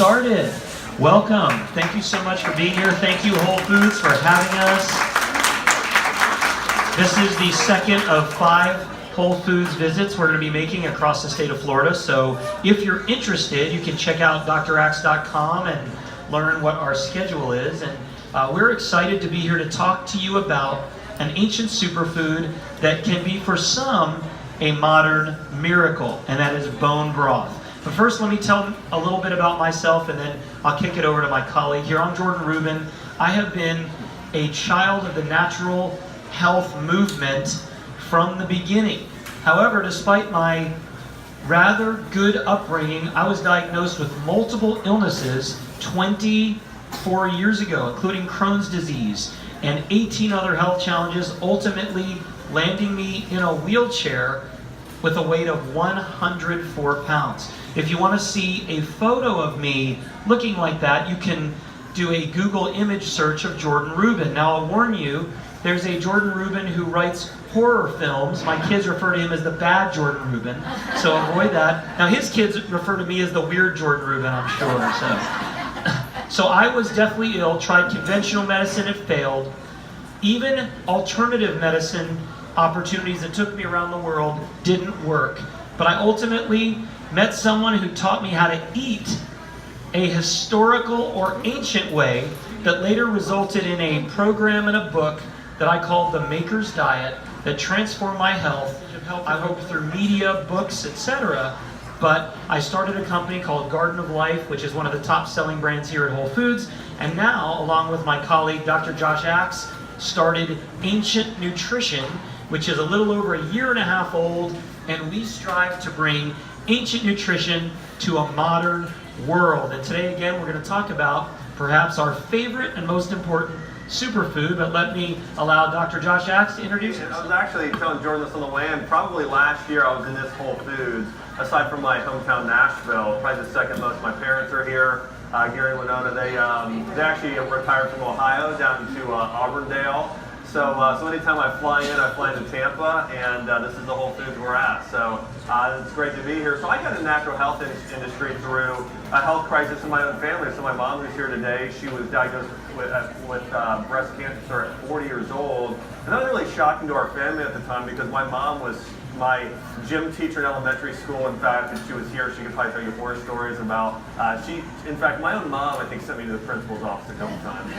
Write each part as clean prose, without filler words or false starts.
started. Welcome. Thank you so much for being here. Thank you, Whole Foods, for having us. This is the second of 5 Whole Foods visits we're going to be making across the state of Florida. So if you're interested, you can check out drax.com and learn what our schedule is. And we're excited to be here to talk to you about an ancient superfood that can be, for some, a modern miracle, and that is bone broth. But first, let me tell a little bit about myself, and then I'll kick it over to my colleague here. I'm Jordan Rubin. I have been a child of the natural health movement from the beginning. However, despite my rather good upbringing, I was diagnosed with multiple illnesses 24 years ago, including Crohn's disease and 18 other health challenges, ultimately landing me in a wheelchair with a weight of 104 pounds. If you want to see a photo of me looking like that, you can do a Google image search of Jordan Rubin. Now, I'll warn you, there's a Jordan Rubin who writes horror films. My kids refer to him as the bad Jordan Rubin, so avoid that. Now, his kids refer to me as the weird Jordan Rubin, I'm sure. So I was deathly ill, tried conventional medicine, it failed. Even alternative medicine opportunities that took me around the world didn't work. But I ultimately met someone who taught me how to eat a historical or ancient way that later resulted in a program and a book that I called The Maker's Diet that transformed my health. I hope through media, books, etc. But I started a company called Garden of Life, which is one of the top selling brands here at Whole Foods. And now, along with my colleague, Dr. Josh Axe, started Ancient Nutrition, which is a little over 1.5 years old, and we strive to bring ancient nutrition to a modern world. And today, again, we're going to talk about perhaps our favorite and most important superfood, but let me allow Dr. Josh Axe to introduce us. I was actually telling Jordan this on the way in. Probably last year I was in this Whole Foods, aside from my hometown Nashville, probably the second most. My parents are here. Gary and Winona, they actually retired from Ohio down to Auburndale. So anytime I fly into Tampa, and this is the Whole Foods we're at. So it's great to be here. So I got in the natural health industry through a health crisis in my own family. So my mom who's here today, she was diagnosed with breast cancer at 40 years old. And that was really shocking to our family at the time because my mom was my gym teacher in elementary school. In fact, if she was here, she could probably tell you horror stories about, in fact, my own mom, I think, sent me to the principal's office a couple times.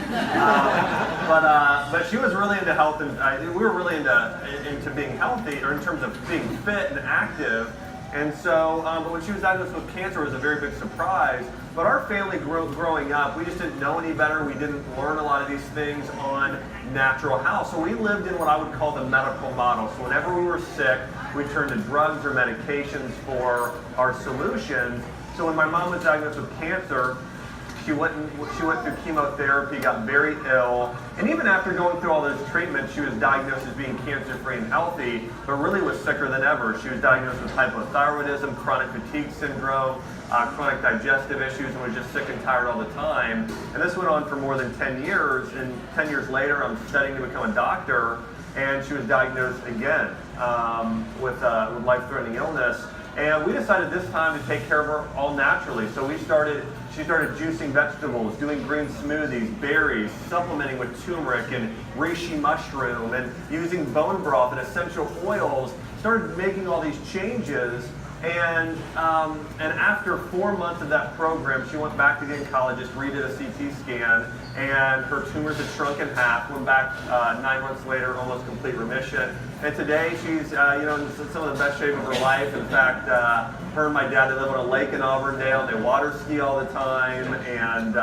But she was really into health, and we were really into being healthy, or in terms of being fit and active. And so, but when she was diagnosed with cancer, it was a very big surprise. But our family growing up, we just didn't know any better. We didn't learn a lot of these things on natural health. So we lived in what I would call the medical model. So whenever we were sick, we turned to drugs or medications for our solutions. So when my mom was diagnosed with cancer, she went through chemotherapy, got very ill, and even after going through all those treatments, she was diagnosed as being cancer-free and healthy, but really was sicker than ever. She was diagnosed with hypothyroidism, chronic fatigue syndrome, chronic digestive issues, and was just sick and tired all the time. And this went on for more than 10 years, and 10 years later, I'm studying to become a doctor, and she was diagnosed again with life-threatening illness. And we decided this time to take care of her all naturally. So she started juicing vegetables, doing green smoothies, berries, supplementing with turmeric and reishi mushroom, and using bone broth and essential oils. Started making all these changes. And after 4 months of that program, she went back to get in college, just redid a CT scan, and her tumors had shrunk in half, went back 9 months later, almost complete remission. And today she's in some of the best shape of her life. In fact, her and my dad, they live on a lake in Auburndale. They water ski all the time, and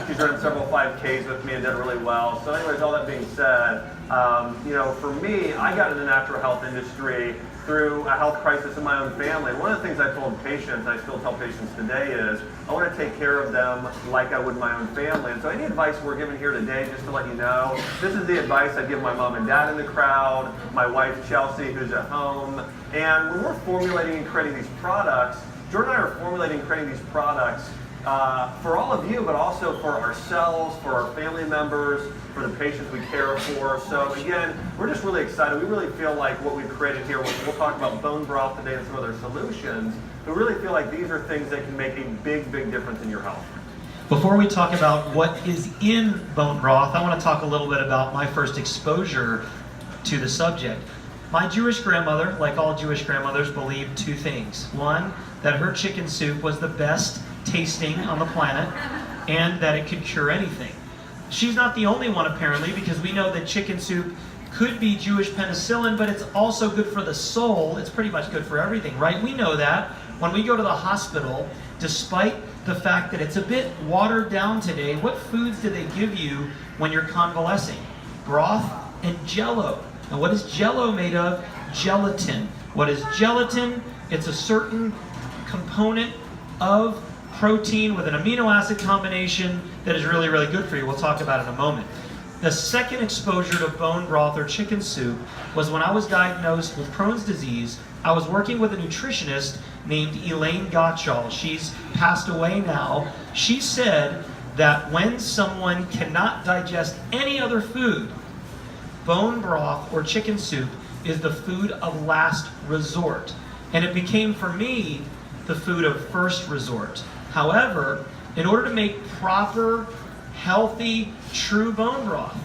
she's running several 5Ks with me and did really well. So anyways, all that being said, for me, I got in the natural health industry through a health crisis in my own family. And one of the things I told patients, I still tell patients today, is I want to take care of them like I would my own family. And so any advice we're giving here today, just to let you know, this is the advice I give my mom and dad in the crowd, my wife Chelsea, who's at home. And when we're formulating and creating these products, Jordan and I are formulating and creating these products for all of you, but also for ourselves, for our family members, for the patients we care for. So again, we're just really excited. We really feel like what we've created here, we'll talk about bone broth today and some other solutions, but really feel like these are things that can make a big, big difference in your health. Before we talk about what is in bone broth, I want to talk a little bit about my first exposure to the subject. My Jewish grandmother, like all Jewish grandmothers, believed two things. One, that her chicken soup was the best tasting on the planet, and that it could cure anything. She's not the only one, apparently, because we know that chicken soup could be Jewish penicillin, but it's also good for the soul. It's pretty much good for everything, right? We know that. When we go to the hospital, despite the fact that it's a bit watered down today, what foods do they give you when you're convalescing? Broth and Jell-O. And what is Jell-O made of? Gelatin. What is gelatin? It's a certain component of protein with an amino acid combination that is really, really good for you. We'll talk about it in a moment. The second exposure to bone broth or chicken soup was when I was diagnosed with Crohn's disease. I was working with a nutritionist named Elaine Gottschall. She's passed away now. She said that when someone cannot digest any other food, bone broth or chicken soup is the food of last resort. And it became, for me, the food of first resort. However, in order to make proper, healthy, true bone broth,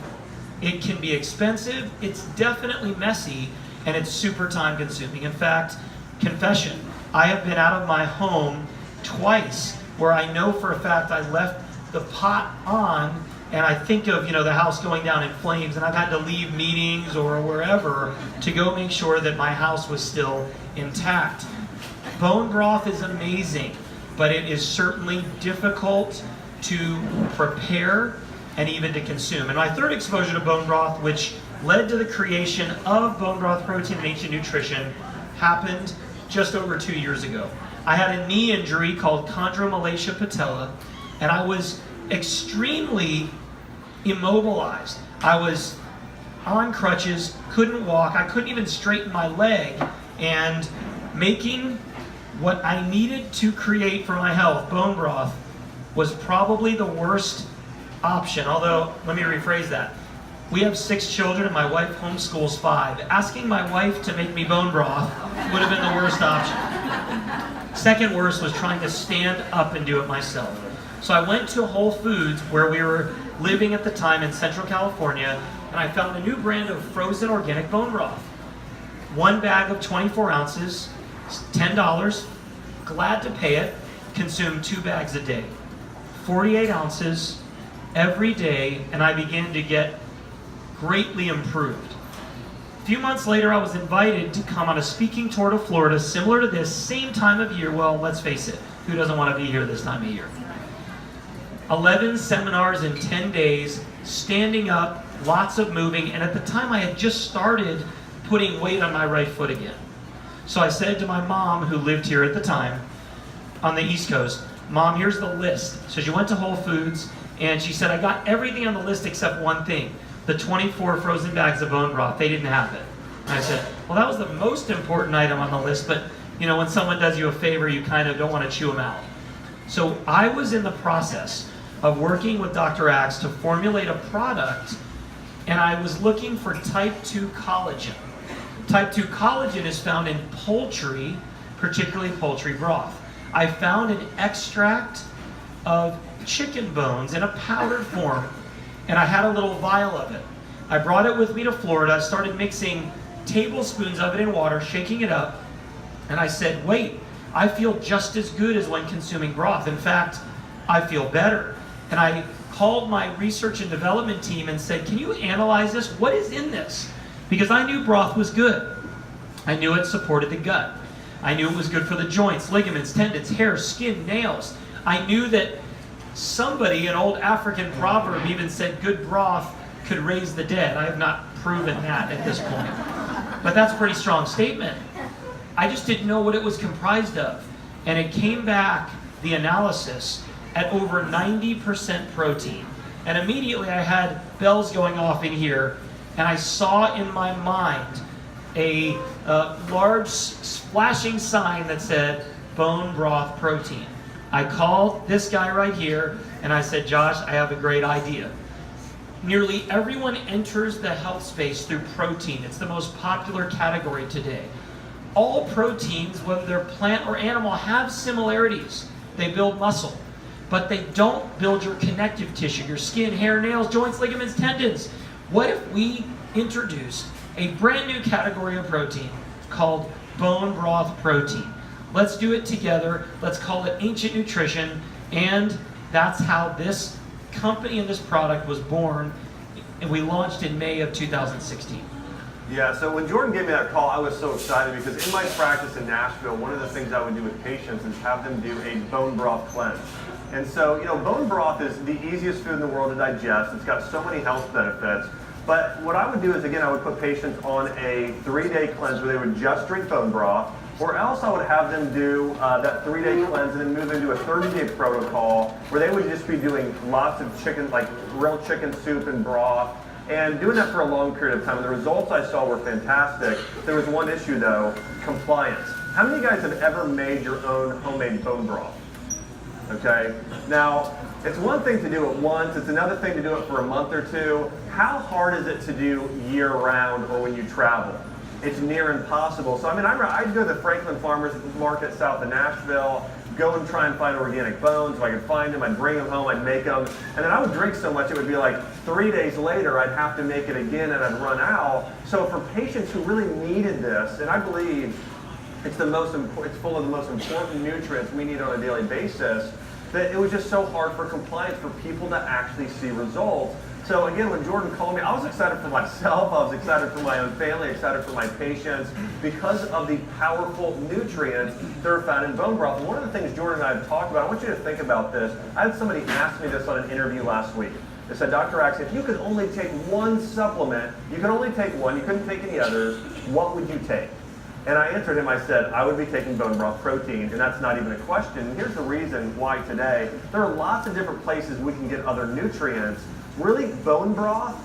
it can be expensive, it's definitely messy, and it's super time consuming. In fact, confession, I have been out of my home twice where I know for a fact I left the pot on, and I think of, the house going down in flames, and I've had to leave meetings or wherever to go make sure that my house was still intact. Bone broth is amazing, but it is certainly difficult to prepare and even to consume. And my third exposure to bone broth, which led to the creation of bone broth protein and ancient nutrition, happened just over 2 years ago. I had a knee injury called chondromalacia patella, and I was extremely immobilized. I was on crutches, couldn't walk, I couldn't even straighten my leg, and making what I needed to create for my health, bone broth, was probably the worst option. Although, let me rephrase that. We have 6 children and my wife homeschools 5. Asking my wife to make me bone broth would have been the worst option. Second worst was trying to stand up and do it myself. So I went to Whole Foods, where we were living at the time in Central California, and I found a new brand of frozen organic bone broth. One bag of 24 ounces, $10, glad to pay it, consume 2 bags a day. 48 ounces every day, and I began to get greatly improved. A few months later, I was invited to come on a speaking tour to Florida, similar to this, same time of year. Well, let's face it, who doesn't want to be here this time of year? 11 seminars in 10 days, standing up, lots of moving, and at the time I had just started putting weight on my right foot again. So I said to my mom, who lived here at the time, on the East Coast, Mom, here's the list. So she went to Whole Foods, and she said, I got everything on the list except one thing, the 24 frozen bags of bone broth. They didn't have it. And I said, well, that was the most important item on the list, but when someone does you a favor, you kind of don't want to chew them out. So I was in the process of working with Dr. Axe to formulate a product, and I was looking for type 2 collagen. Type 2 collagen is found in poultry, particularly poultry broth. I found an extract of chicken bones in a powdered form, and I had a little vial of it. I brought it with me to Florida, started mixing tablespoons of it in water, shaking it up, and I said, wait, I feel just as good as when consuming broth. In fact, I feel better. And I called my research and development team and said, can you analyze this? What is in this? Because I knew broth was good. I knew it supported the gut. I knew it was good for the joints, ligaments, tendons, hair, skin, nails. I knew that somebody, an old African proverb, even said good broth could raise the dead. I have not proven that at this point. But that's a pretty strong statement. I just didn't know what it was comprised of. And it came back, the analysis, at over 90% protein. And immediately I had bells going off in here, and I saw in my mind a large flashing sign that said bone broth protein. I called this guy right here and I said, Josh, I have a great idea. Nearly everyone enters the health space through protein. It's the most popular category today. All proteins, whether they're plant or animal, have similarities. They build muscle. but they don't build your connective tissue, your skin, hair, nails, joints, ligaments, tendons. What if we introduced a brand new category of protein called bone broth protein? Let's do it together. Let's call it Ancient Nutrition. And that's how this company and this product was born. And we launched in May of 2016. Yeah, so when Jordan gave me that call, I was so excited because in my practice in Nashville, one of the things I would do with patients is have them do a bone broth cleanse. And so, bone broth is the easiest food in the world to digest. It's got so many health benefits. But what I would do is, again, I would put patients on a 3-day cleanse where they would just drink bone broth, or else I would have them do that 3-day cleanse and then move into a 30-day protocol where they would just be doing lots of chicken, like real chicken soup and broth, and doing that for a long period of time. And the results I saw were fantastic. There was one issue though, compliance. How many of you guys have ever made your own homemade bone broth? Okay, now it's one thing to do it once, it's another thing to do it for a month or two. How hard is it to do year round or when you travel? It's near impossible. So I'd go to the Franklin Farmers Market south of Nashville, go and try and find organic bones. If I could find them, I'd bring them home, I'd make them. And then I would drink so much, it would be like 3 days later, I'd have to make it again and I'd run out. So for patients who really needed this, and I believe it's full of the most important nutrients we need on a daily basis, that it was just so hard for compliance for people to actually see results. So again, when Jordan called me, I was excited for myself, I was excited for my own family, excited for my patients, because of the powerful nutrients that are found in bone broth. And one of the things Jordan and I have talked about, I want you to think about this. I had somebody ask me this on an interview last week. They said, Dr. Axe, if you could only take one supplement, you could only take one, you couldn't take any others, what would you take? And I answered him, I said, I would be taking bone broth protein, and that's not even a question. And here's the reason why today. There are lots of different places we can get other nutrients. Really, bone broth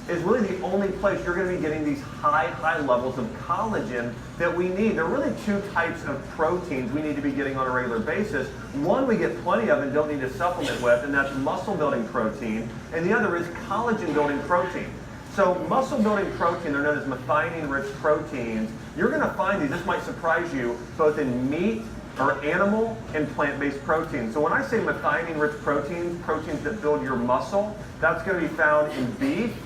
is really the only place you're going to be getting these high levels of collagen that we need. There are really 2 types of proteins we need to be getting on a regular basis. One we get plenty of and don't need to supplement with, and that's muscle building protein, and the other is collagen building protein. So muscle building protein, they're known as methionine-rich proteins. You're going to find these, this might surprise you, both in meat or animal and plant-based proteins. So when I say methionine-rich proteins, proteins that build your muscle, that's going to be found in beef,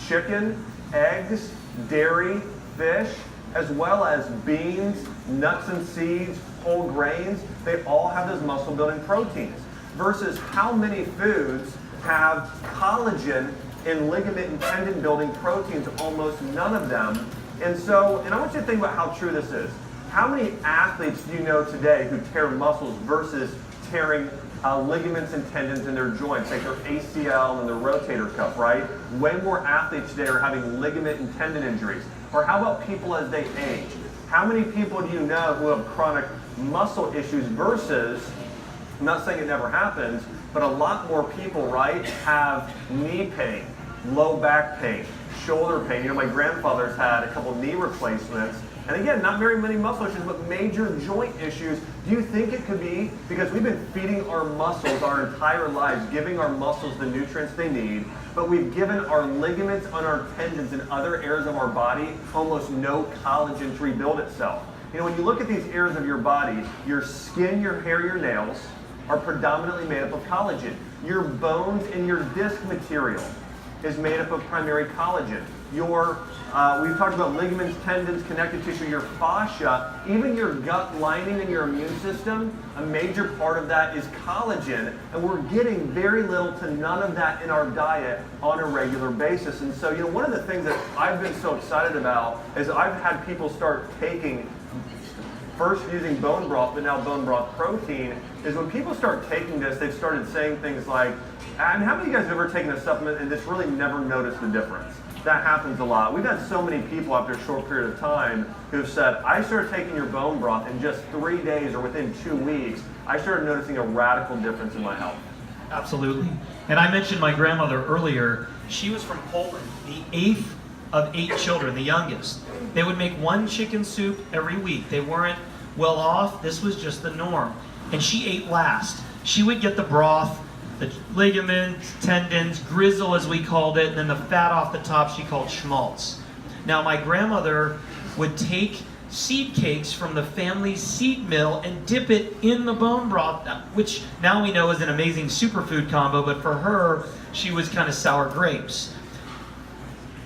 chicken, eggs, dairy, fish, as well as beans, nuts and seeds, whole grains. They all have those muscle-building proteins. Versus how many foods have collagen and ligament and tendon building proteins? Almost none of them. And I want you to think about how true this is. How many athletes do you know today who tear muscles versus tearing ligaments and tendons in their joints, like their ACL and their rotator cuff, right? Way more athletes today are having ligament and tendon injuries. Or how about people as they age? How many people do you know who have chronic muscle issues versus, I'm not saying it never happens, but a lot more people, right, have knee pain, low back pain, shoulder pain. My grandfather's had a couple knee replacements. And again, not very many muscle issues, but major joint issues. Do you think it could be because we've been feeding our muscles our entire lives, giving our muscles the nutrients they need, but we've given our ligaments and our tendons and other areas of our body almost no collagen to rebuild itself? When you look at these areas of your body, your skin, your hair, your nails are predominantly made up of collagen. Your bones and your disc material is made up of primary collagen. We've talked about ligaments, tendons, connective tissue, your fascia, even your gut lining and your immune system, a major part of that is collagen, and we're getting very little to none of that in our diet on a regular basis. And so, one of the things that I've been so excited about is I've had people start taking, first using bone broth, but now bone broth protein, is when people start taking this, they've started saying things like, and how many of you guys have ever taken a supplement and just really never noticed the difference? That happens a lot. We've had so many people after a short period of time who've said, I started taking your bone broth in just 3 days or within 2 weeks, I started noticing a radical difference in my health. Absolutely. And I mentioned my grandmother earlier. She was from Poland, the 8th of 8 children, the youngest. They would make 1 chicken soup every week. They weren't well off. This was just the norm. And she ate last. She would get the broth, the ligaments, tendons, grizzle as we called it, and then the fat off the top she called schmaltz. Now my grandmother would take seed cakes from the family seed mill and dip it in the bone broth, which now we know is an amazing superfood combo, but for her, she was kind of sour grapes.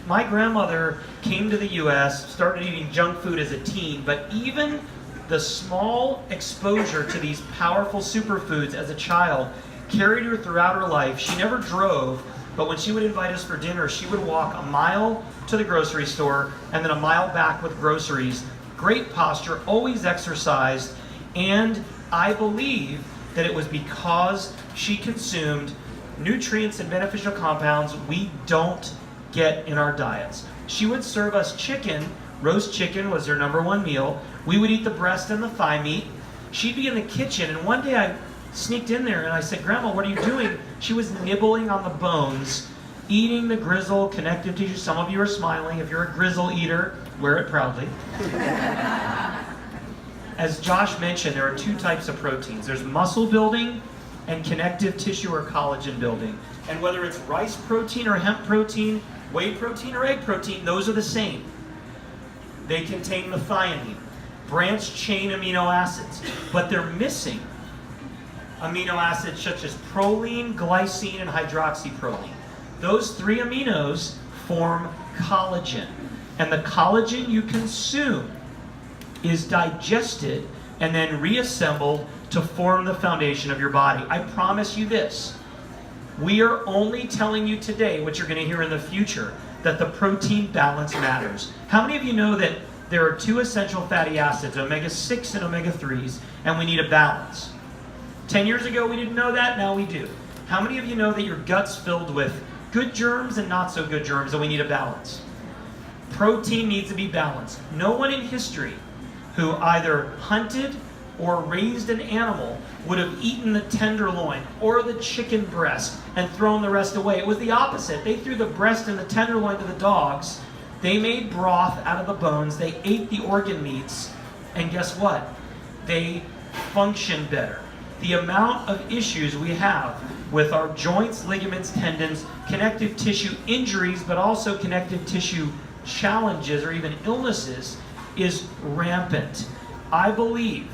My grandmother came to the US, started eating junk food as a teen, but even the small exposure to these powerful superfoods as a child carried her throughout her life. She never drove, but when she would invite us for dinner, she would walk a mile to the grocery store and then a mile back with groceries. Great posture, always exercised, and I believe that it was because she consumed nutrients and beneficial compounds we don't get in our diets. She would serve us chicken. Roast chicken was her #1 meal. We would eat the breast and the thigh meat. She'd be in the kitchen, and one day I sneaked in there and I said, "Grandma, what are you doing?" She was nibbling on the bones, eating the gristle, connective tissue. Some of you are smiling. If you're a grizzle eater, wear it proudly. As Josh mentioned, there are 2 types of proteins. There's muscle building and connective tissue or collagen building. And whether it's rice protein or hemp protein, whey protein or egg protein, those are the same. They contain methionine, branched chain amino acids, but they're missing amino acids such as proline, glycine, and hydroxyproline. Those 3 aminos form collagen, and the collagen you consume is digested and then reassembled to form the foundation of your body. I promise you this, we are only telling you today, what you're going to hear in the future, that the protein balance matters. How many of you know that there are 2 essential fatty acids, omega-6 and omega-3s, and we need a balance? 10 years ago we didn't know that, now we do. How many of you know that your gut's filled with good germs and not so good germs, and we need a balance? Protein needs to be balanced. No one in history who either hunted or raised an animal would have eaten the tenderloin or the chicken breast and thrown the rest away. It was the opposite. They threw the breast and the tenderloin to the dogs. They made broth out of the bones. They ate the organ meats. And guess what? They functioned better. The amount of issues we have with our joints, ligaments, tendons, connective tissue injuries, but also connective tissue challenges or even illnesses is rampant. I believe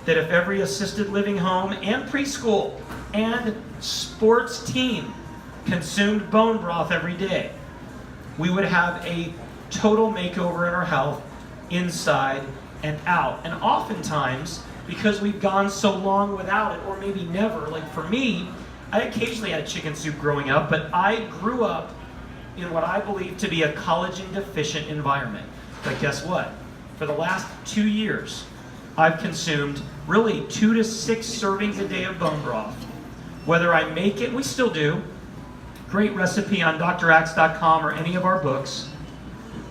that if every assisted living home and preschool and sports team consumed bone broth every day, we would have a total makeover in our health inside and out. And oftentimes, because we've gone so long without it, or maybe never, like for me, I occasionally had chicken soup growing up, but I grew up in what I believe to be a collagen deficient environment. But guess what? For the last 2 years, I've consumed really 2 to 6 servings a day of bone broth. Whether I make it, we still do. Great recipe on draxe.com or any of our books.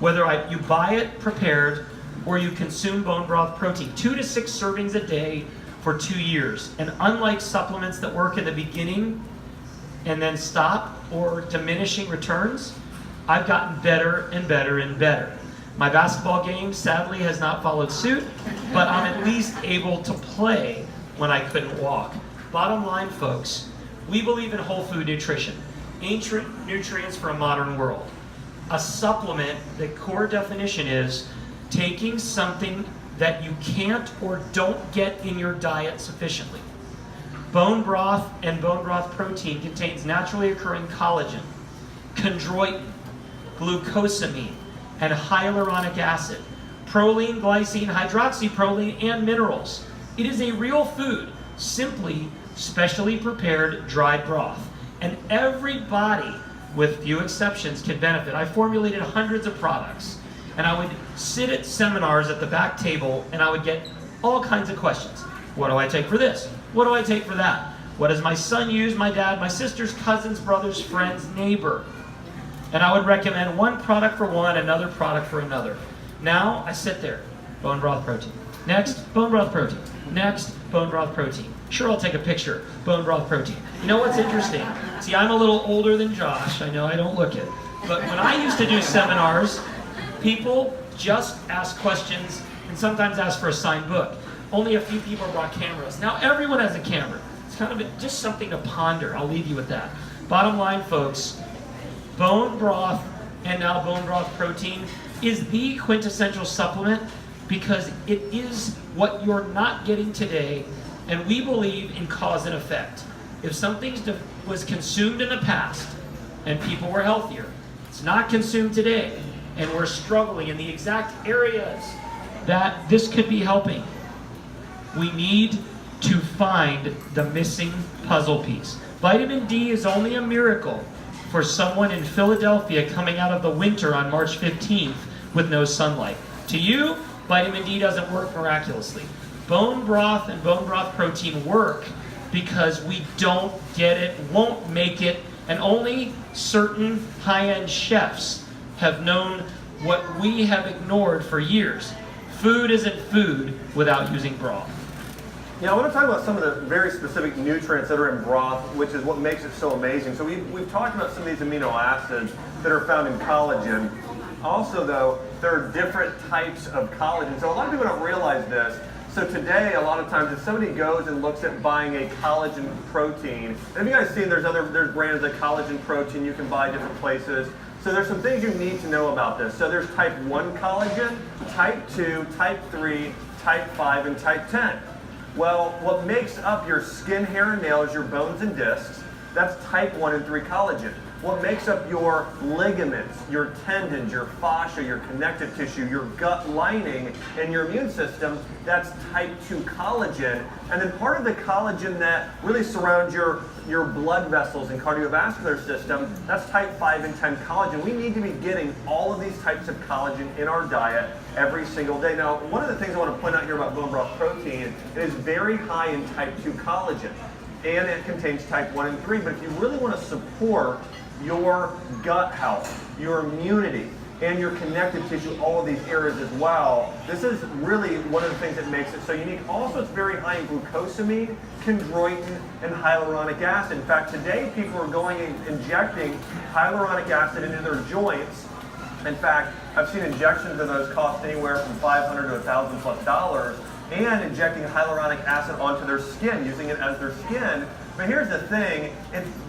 Whether you buy it prepared or you consume bone broth protein, 2 to 6 servings a day for 2 years. And unlike supplements that work in the beginning and then stop or diminishing returns, I've gotten better and better and better. My basketball game sadly has not followed suit, but I'm at least able to play when I couldn't walk. Bottom line, folks, we believe in whole food nutrition, ancient nutrients for a modern world. A supplement, the core definition is taking something that you can't or don't get in your diet sufficiently. Bone broth and bone broth protein contains naturally occurring collagen, chondroitin, glucosamine, and hyaluronic acid, proline, glycine, hydroxyproline, and minerals. It is a real food, simply specially prepared dried broth. And everybody, with few exceptions, can benefit. I formulated hundreds of products, and I would sit at seminars at the back table, and I would get all kinds of questions. What do I take for this? What do I take for that? What does my son use, my dad, my sisters, cousins, brothers, friends, neighbor? And I would recommend one product for one, another product for another. Now, I sit there, bone broth protein. Next, bone broth protein. Next, bone broth protein. Sure, I'll take a picture, bone broth protein. You know what's interesting? See, I'm a little older than Josh. I know I don't look it. But when I used to do seminars, people just ask questions and sometimes ask for a signed book. Only a few people brought cameras. Now everyone has a camera. It's kind of just something to ponder. I'll leave you with that. Bottom line, folks, bone broth and now bone broth protein is the quintessential supplement because it is what you're not getting today, and we believe in cause and effect. If something was consumed in the past and people were healthier, it's not consumed today, and we're struggling in the exact areas that this could be helping, we need to find the missing puzzle piece. Vitamin D is only a miracle for someone in Philadelphia coming out of the winter on March 15th with no sunlight. To you, vitamin D doesn't work miraculously. Bone broth and bone broth protein work because we don't get it, won't make it, and only certain high-end chefs have known what we have ignored for years. Food isn't food without using broth. Yeah, I want to talk about some of the very specific nutrients that are in broth, which is what makes it so amazing. So we've talked about some of these amino acids that are found in collagen. Also, though, there are different types of collagen. So a lot of people don't realize this. So today, a lot of times, if somebody goes and looks at buying a collagen protein, and have you guys seen there's brands like collagen protein you can buy different places. So there's some things you need to know about this. So there's type 1 collagen, type 2, type 3, type 5, and type 10. Well, what makes up your skin, hair, and nails, your bones and discs, that's type 1 and 3 collagen. What makes up your ligaments, your tendons, your fascia, your connective tissue, your gut lining, and your immune system, that's type 2 collagen. And then part of the collagen that really surrounds your blood vessels and cardiovascular system, that's type 5 and 10 collagen. We need to be getting all of these types of collagen in our diet every single day. Now, one of the things I want to point out here about bone broth protein is very high in type 2 collagen, and it contains type 1 and 3. But if you really want to support your gut health, your immunity, and your connective tissue, all of these areas as well, this is really one of the things that makes it so unique. Also, it's very high in glucosamine, chondroitin, and hyaluronic acid. In fact, today people are going and injecting hyaluronic acid into their joints. In fact, I've seen injections of those cost anywhere from $500 to $1,000+, and injecting hyaluronic acid onto their skin, using it as their skin. But here's the thing,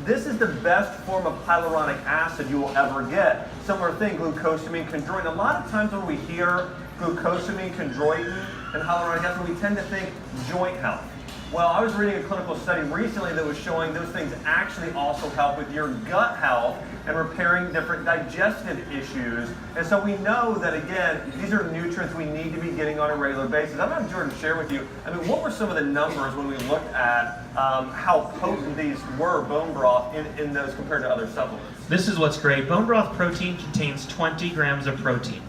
this is the best form of hyaluronic acid you will ever get. Similar thing, glucosamine, chondroitin. A lot of times when we hear glucosamine, chondroitin, and hyaluronic acid, we tend to think joint health. Well, I was reading a clinical study recently that was showing those things actually also help with your gut health and repairing different digestive issues. And so we know that, again, these are nutrients we need to be getting on a regular basis. I'm going to have Jordan share with you, what were some of the numbers when we looked at how potent these were, bone broth, in those compared to other supplements? This is what's great. Bone broth protein contains 20 grams of protein.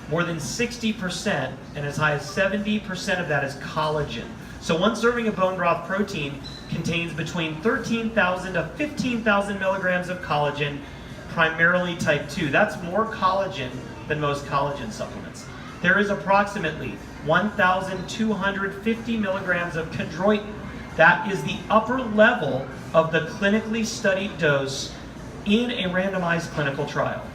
More than 60% and as high as 70% of that is collagen. So one serving of bone broth protein contains between 13,000 to 15,000 milligrams of collagen, primarily type 2. That's more collagen than most collagen supplements. There is approximately 1,250 milligrams of chondroitin. That is the upper level of the clinically studied dose in a randomized clinical trial.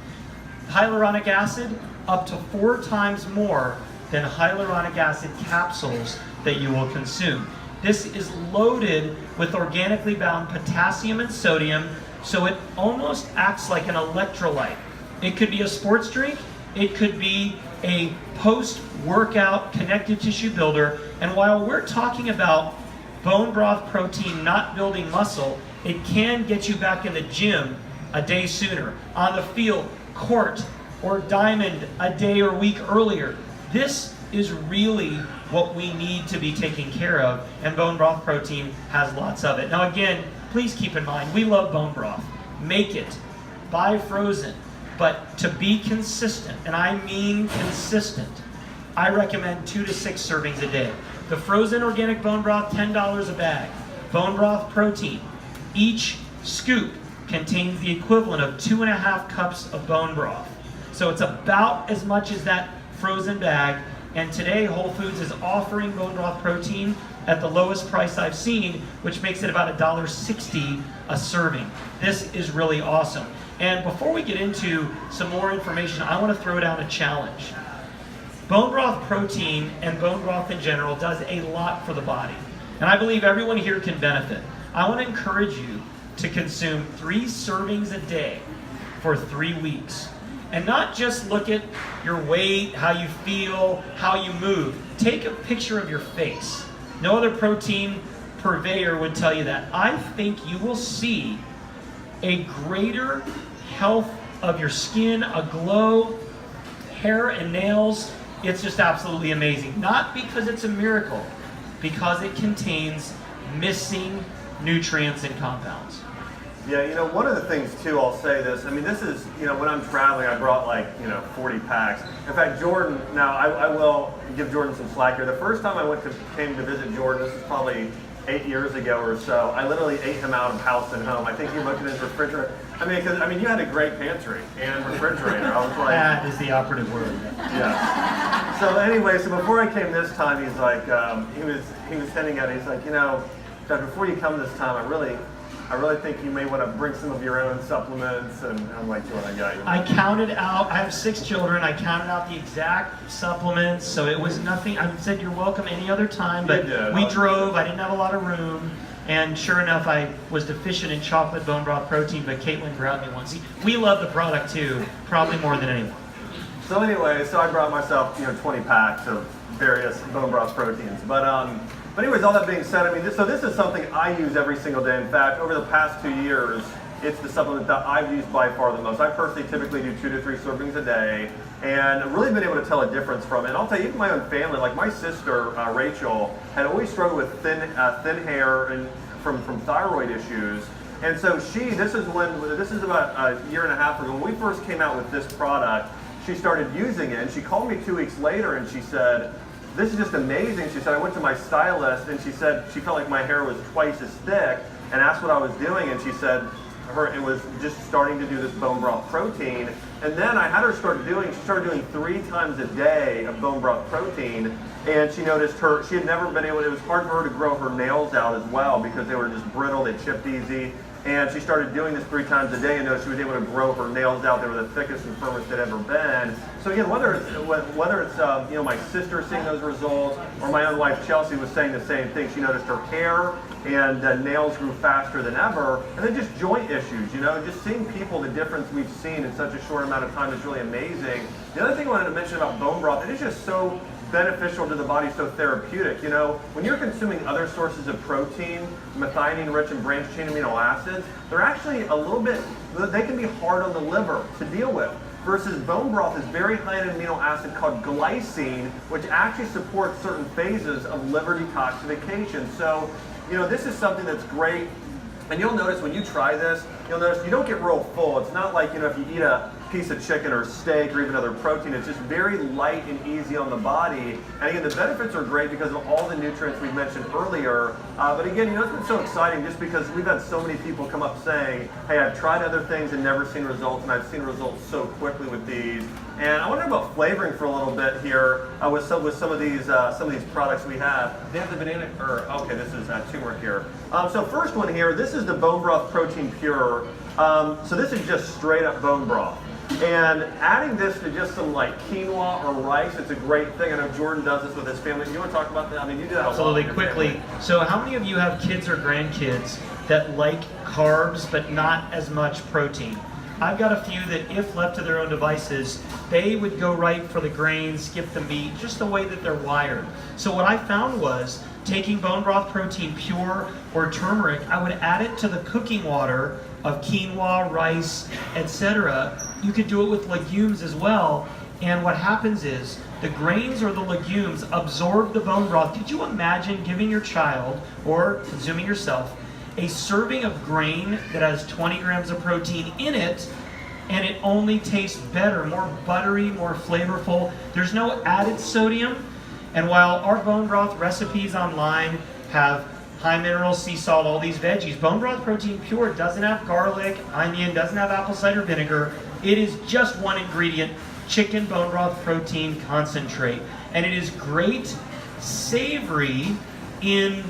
Hyaluronic acid, up to 4 times more than hyaluronic acid capsules that you will consume. This is loaded with organically bound potassium and sodium, so it almost acts like an electrolyte. It could be a sports drink, it could be a post-workout connective tissue builder, and while we're talking about bone broth protein not building muscle, it can get you back in the gym a day sooner, on the field, court, or diamond a day or week earlier. This is really what we need to be taking care of, and bone broth protein has lots of it. Now again, please keep in mind, we love bone broth. Make it, buy frozen, but to be consistent, and I mean consistent, I recommend 2 to 6 servings a day. The frozen organic bone broth, $10 a bag. Bone broth protein, each scoop contains the equivalent of 2.5 cups of bone broth. So it's about as much as that frozen bag. And today, Whole Foods is offering bone broth protein at the lowest price I've seen, which makes it about $1.60 a serving. This is really awesome. And before we get into some more information, I want to throw down a challenge. Bone broth protein and bone broth in general does a lot for the body. And I believe everyone here can benefit. I want to encourage you to consume 3 servings a day for 3 weeks. And not just look at your weight, how you feel, how you move. Take a picture of your face. No other protein purveyor would tell you that. I think you will see a greater health of your skin, a glow, hair and nails. It's just absolutely amazing. Not because it's a miracle, because it contains missing nutrients and compounds. Yeah, you know, one of the things too, I'll say this, I mean, this is, you know, when I'm traveling, I brought like, 40 packs. In fact, Jordan, now I will give Jordan some slack here. The first time I came to visit Jordan, this is probably 8 years ago or so, I literally ate him out of house and home. I think he looked at his refrigerator. I mean, you had a great pantry and refrigerator. I was like, that is the operative word. Yeah. So anyway, so before I came this time, he's like, he was sending out, he's like, Doug, before you come this time, I really think you may want to bring some of your own supplements. And I'm like, Jordan, I got you. I counted out, I have 6 children, I counted out the exact supplements, so it was nothing. I said you're welcome any other time, but we drove, I didn't have a lot of room, and sure enough, I was deficient in chocolate bone broth protein, but Caitlin grabbed me one. See, we love the product too, probably more than anyone. So anyway, so I brought myself, 20 packs of various bone broth proteins. But anyways, all that being said, I mean, this is something I use every single day. In fact, over the past 2 years, it's the supplement that I've used by far the most. I personally typically do 2 to 3 servings a day, and I've really been able to tell a difference from it. And I'll tell you, even my own family, like my sister, Rachel, had always struggled with thin hair and from thyroid issues. And so this is about a year and a half ago, when we first came out with this product, she started using it, and she called me 2 weeks later and she said, "This is just amazing." She said, "I went to my stylist," and she said she felt like my hair was twice as thick, and asked what I was doing, and she said it was just starting to do this bone broth protein. And then I had her she started doing 3 times a day of bone broth protein, and she noticed she had never been able, it was hard for her to grow her nails out as well because they were just brittle, they chipped easy. And she started doing this 3 times a day, and noticed she was able to grow her nails out. They were the thickest and firmest they'd ever been. So again, whether it's my sister seeing those results, or my own wife Chelsea was saying the same thing. She noticed her hair and nails grew faster than ever, and then just joint issues. Just seeing people, the difference we've seen in such a short amount of time is really amazing. The other thing I wanted to mention about bone broth, it is just so beneficial to the body, so therapeutic. When you're consuming other sources of protein, methionine-rich and branched-chain amino acids, they're actually they can be hard on the liver to deal with. Versus bone broth is very high in an amino acid called glycine, which actually supports certain phases of liver detoxification. So, this is something that's great. And you'll notice when you try this, you'll notice you don't get real full. It's not like, if you eat a piece of chicken or steak or even other protein, it's just very light and easy on the body. And again, the benefits are great because of all the nutrients we mentioned earlier. But again, it's been so exciting just because we've had so many people come up saying, "Hey, I've tried other things and never seen results, and I've seen results so quickly with these." And I wonder about flavoring for a little bit here with some of these products we have. They have the banana, this is turmeric here. So first one here, this is the bone broth protein pure. So this is just straight up bone broth. And adding this to just some like quinoa or rice, it's a great thing. I know Jordan does this with his family. You want to talk about that? I mean, you do that absolutely a lot. Quickly. So how many of you have kids or grandkids that like carbs but not as much protein? I've got a few that, if left to their own devices, they would go right for the grains, skip the meat, just the way that they're wired. So what I found was, taking bone broth protein pure or turmeric, I would add it to the cooking water of quinoa, rice, etc. You could do it with legumes as well. And what happens is, the grains or the legumes absorb the bone broth. Could you imagine giving your child, or consuming yourself, a serving of grain that has 20 grams of protein in it, and it only tastes better, more buttery, more flavorful. There's no added sodium. And while our bone broth recipes online have high mineral, sea salt, all these veggies, bone broth protein pure doesn't have garlic, onion, doesn't have apple cider vinegar. It is just one ingredient, chicken bone broth protein concentrate. And it is great, savory in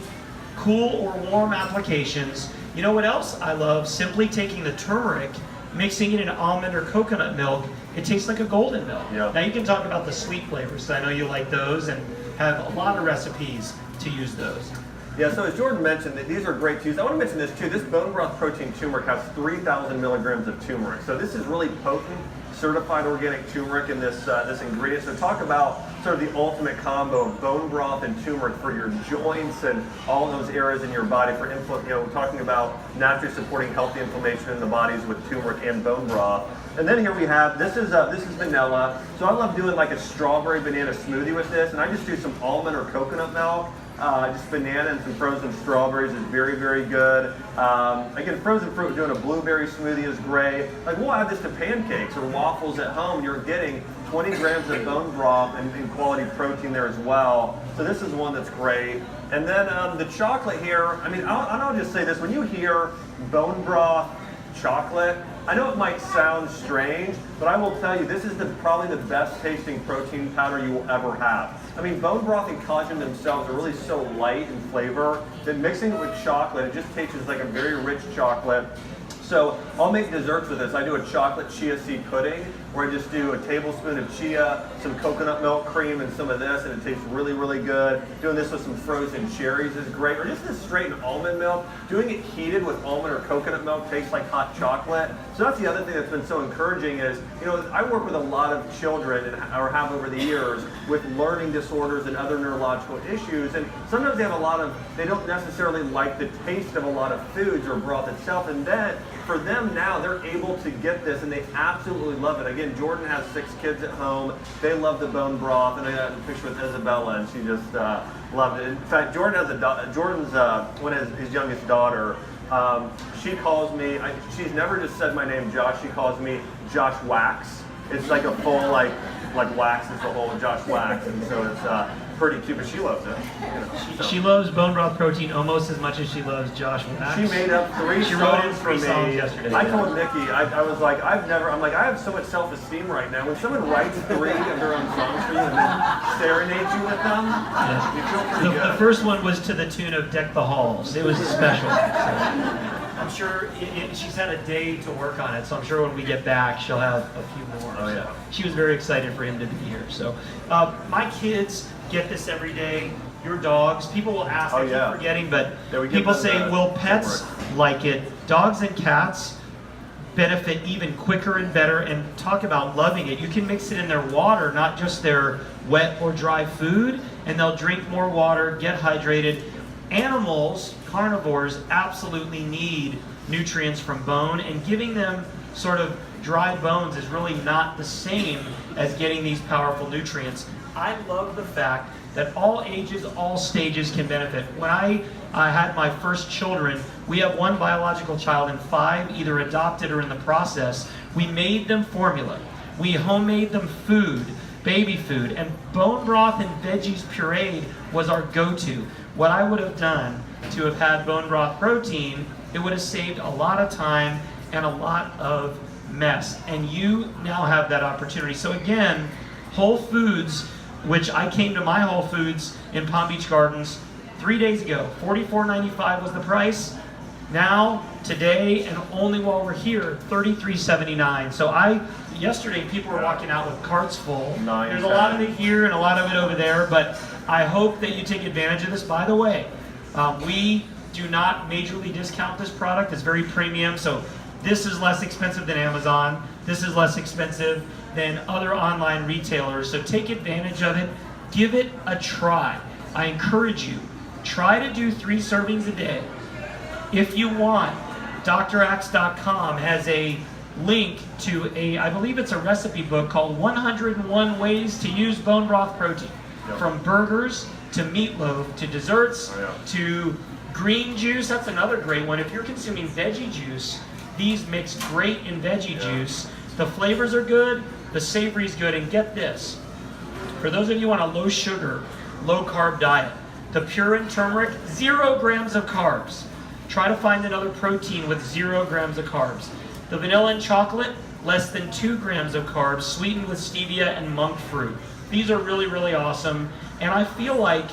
cool or warm applications. You know what else I love? Simply taking the turmeric, mixing it in almond or coconut milk. It tastes like a golden milk. Yeah. Now you can talk about the sweet flavors. I know you like those and have a lot of recipes to use those. Yeah, so as Jordan mentioned, these are great too. I want to mention this too. This bone broth protein turmeric has 3,000 milligrams of turmeric. So this is really potent, certified organic turmeric in this ingredient. So talk about sort of the ultimate combo of bone broth and turmeric for your joints and all those areas in your body for we're talking about naturally supporting healthy inflammation in the bodies with turmeric and bone broth. And then here we have, this is vanilla. So I love doing like a strawberry banana smoothie with this, and I just do some almond or coconut milk. Just banana and some frozen strawberries is very, very good. Again, frozen fruit, doing a blueberry smoothie is great. Like we'll add this to pancakes or waffles at home. You're getting 20 grams of bone broth and quality protein there as well. So this is one that's great. And then the chocolate here, I mean, I'll just say this. When you hear bone broth chocolate, I know it might sound strange, but I will tell you, this is probably the best tasting protein powder you will ever have. I mean, bone broth and collagen themselves are really so light in flavor that mixing it with chocolate, it just tastes like a very rich chocolate. So I'll make desserts with this. I do a chocolate chia seed pudding where I just do a tablespoon of chia, some coconut milk cream, and some of this, and it tastes really, really good. Doing this with some frozen cherries is great, or just this straight almond milk. Doing it heated with almond or coconut milk tastes like hot chocolate. So that's the other thing that's been so encouraging is, I work with a lot of children, or have over the years, with learning disorders and other neurological issues, and sometimes they don't necessarily like the taste of a lot of foods or broth itself, and then for them now, they're able to get this and they absolutely love it. Again, Jordan has 6 kids at home. They love the bone broth, and I got a picture with Isabella, and she just loved it. In fact, Jordan has his youngest daughter. She calls me, she's never just said my name Josh, she calls me Josh Wax. It's like a full, like wax is the whole Josh Wax, and so it's pretty cute, but she loves it. She loves bone broth protein almost as much as she loves Josh Wax. She made up 3 songs for me. Yesterday. I told Nikki, I was like, I have so much self-esteem right now. When someone writes 3 of their own songs for you and then serenades you with them, you feel pretty good. The first one was to the tune of Deck the Halls. It was special. So I'm sure she's had a day to work on it, so I'm sure when we get back, she'll have a few more. Oh, yeah. So she was very excited for him to be here. So my kids get this every day. Your dogs, people will ask, I keep forgetting, but people say, will pets like it? Dogs and cats benefit even quicker and better, and talk about loving it. You can mix it in their water, not just their wet or dry food, and they'll drink more water, get hydrated. Animals, carnivores, absolutely need nutrients from bone, and giving them sort of dry bones is really not the same as getting these powerful nutrients. I love the fact that all ages, all stages can benefit. When I had my first children, we have 1 biological child and 5 either adopted or in the process. We made them formula. We homemade them food, baby food, and bone broth and veggies pureed was our go-to. What I would have done to have had bone broth protein, it would have saved a lot of time and a lot of mess. And you now have that opportunity. So again, Whole Foods, which I came to my Whole Foods in Palm Beach Gardens 3 days ago. $44.95 was the price. Now, today, and only while we're here, $33.79. So yesterday people were walking out with carts full. There's a lot of it here and a lot of it over there, but I hope that you take advantage of this. By the way, we do not majorly discount this product. It's very premium, so this is less expensive than Amazon. This is less expensive than other online retailers, so take advantage of it. Give it a try. I encourage you, try to do 3 servings a day. If you want, drax.com has a link to I believe it's a recipe book called 101 Ways to Use Bone Broth Protein. Yep. From burgers to meatloaf to desserts to green juice. That's another great one. If you're consuming veggie juice, these mix great in veggie juice. The flavors are good, the savory's good, and get this. For those of you on a low sugar, low carb diet, the Purin turmeric, 0 grams of carbs. Try to find another protein with 0 grams of carbs. The vanilla and chocolate, less than 2 grams of carbs, sweetened with stevia and monk fruit. These are really, really awesome, and I feel like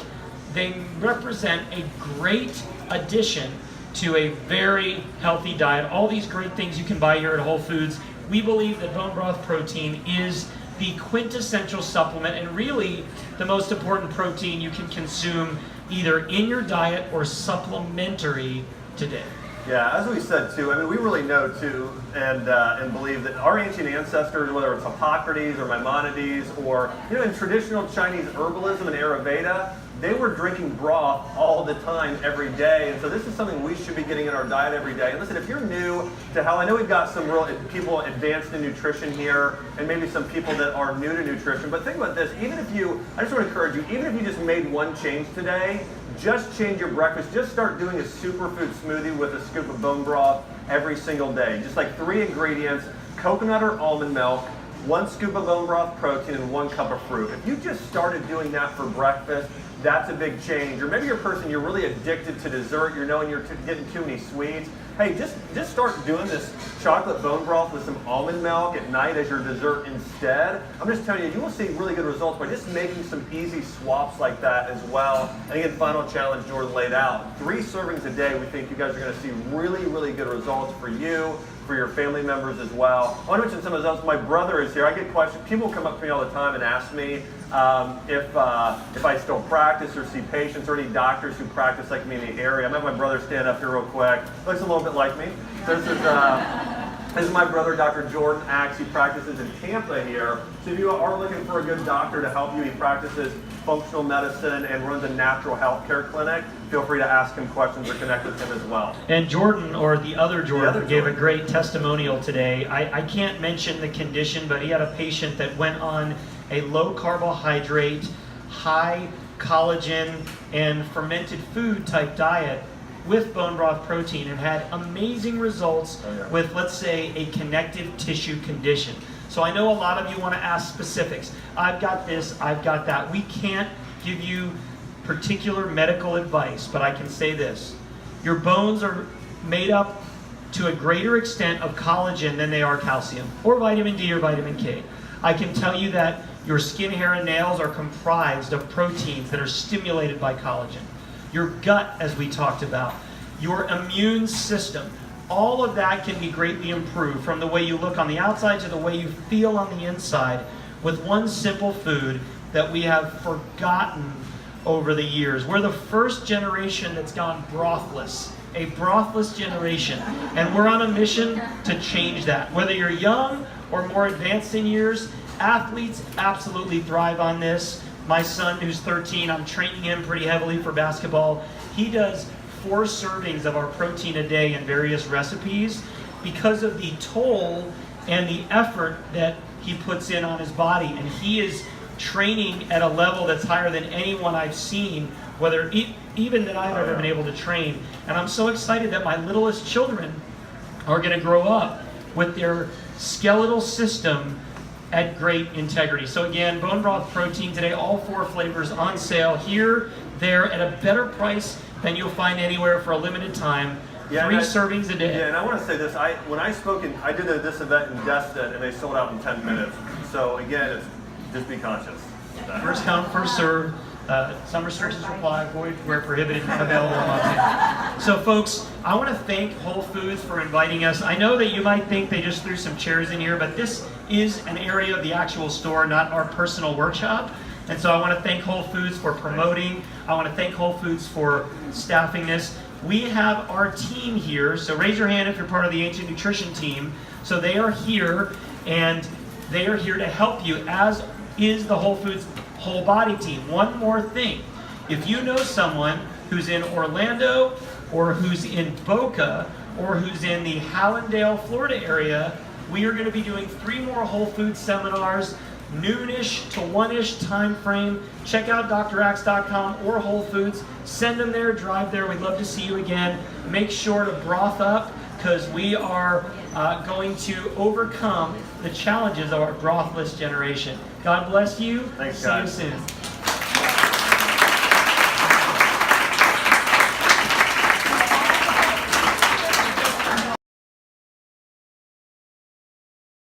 they represent a great addition to a very healthy diet. All these great things you can buy here at Whole Foods. We believe that bone broth protein is the quintessential supplement and really the most important protein you can consume either in your diet or supplementary today. Yeah, as we said too, I mean, we really know too, and believe that our ancient ancestors, whether it's Hippocrates or Maimonides, or in traditional Chinese herbalism and Ayurveda, they were drinking broth all the time, every day. And so this is something we should be getting in our diet every day. And listen, if you're new to health, I know we've got some real people advanced in nutrition here, and maybe some people that are new to nutrition. But think about this: I just want to encourage you, even if you just made one change today. Just change your breakfast. Just start doing a superfood smoothie with a scoop of bone broth every single day. Just like 3 ingredients: coconut or almond milk, 1 scoop of bone broth protein, and 1 cup of fruit. If you just started doing that for breakfast, that's a big change. Or maybe you're a person, you're really addicted to dessert, you're knowing you're getting too many sweets. Hey, just start doing this chocolate bone broth with some almond milk at night as your dessert instead. I'm just telling you, you will see really good results by just making some easy swaps like that as well. And again, final challenge Jordan laid out: 3 servings a day. We think you guys are going to see really, really good results for you, for your family members as well. I want to mention something else. My brother is here. I get questions. People come up to me all the time and ask me if I still practice or see patients, or any doctors who practice like me in the area. I'm going to have my brother stand up here real quick. Looks a little bit like me. So this is my brother, Dr. Jordan Axe. He practices in Tampa here. So if you are looking for a good doctor to help you, he practices functional medicine and runs a natural health care clinic. Feel free to ask him questions or connect with him as well. And Jordan, or the other Jordan, gave a great testimonial today. I can't mention the condition, but he had a patient that went on a low carbohydrate, high collagen, and fermented food type diet with bone broth protein, and had amazing results with, let's say, a connective tissue condition. So I know a lot of you want to ask specifics. I've got this, I've got that. We can't give you particular medical advice, but I can say this: your bones are made up to a greater extent of collagen than they are calcium, or vitamin D, or vitamin K. I can tell you that your skin, hair, and nails are comprised of proteins that are stimulated by collagen. Your gut, as we talked about, your immune system, all of that can be greatly improved, from the way you look on the outside to the way you feel on the inside, with one simple food that we have forgotten over the years. We're the first generation that's gone brothless, a brothless generation, and we're on a mission to change that. Whether you're young or more advanced in years, athletes absolutely thrive on this. My son, who's 13, I'm training him pretty heavily for basketball. He does 4 servings of our protein a day in various recipes because of the toll and the effort that he puts in on his body. And he is training at a level that's higher than anyone I've seen, whether even that I've ever been able to train. And I'm so excited that my littlest children are going to grow up with their skeletal system at great integrity. So again, bone broth protein today, all 4 flavors on sale here, there, at a better price than you'll find anywhere for a limited time. 3 servings a day. Yeah, and I want to say this: when I spoke I did this event in Destin, and they sold out in 10 minutes. So again, just be conscious. First come, first serve. Some restrictions apply. Void where prohibited. Available online. So folks, I want to thank Whole Foods for inviting us. I know that you might think they just threw some chairs in here, but this is an area of the actual store, not our personal workshop. And so I want to thank Whole Foods for promoting. I want to thank Whole Foods for staffing this. We have our team here, so raise your hand if you're part of the Ancient Nutrition team. So they are here, and they are here to help you, as is the Whole Foods whole body team. One more thing: if you know someone who's in Orlando, or who's in Boca, or who's in the Hallandale, Florida area, we are going to be doing 3 more Whole Foods seminars, noonish to 1-ish time frame. Check out draxe.com or Whole Foods. Send them there, drive there. We'd love to see you again. Make sure to broth up, because we are going to overcome the challenges of our brothless generation. God bless you. Thanks, see guys. you soon.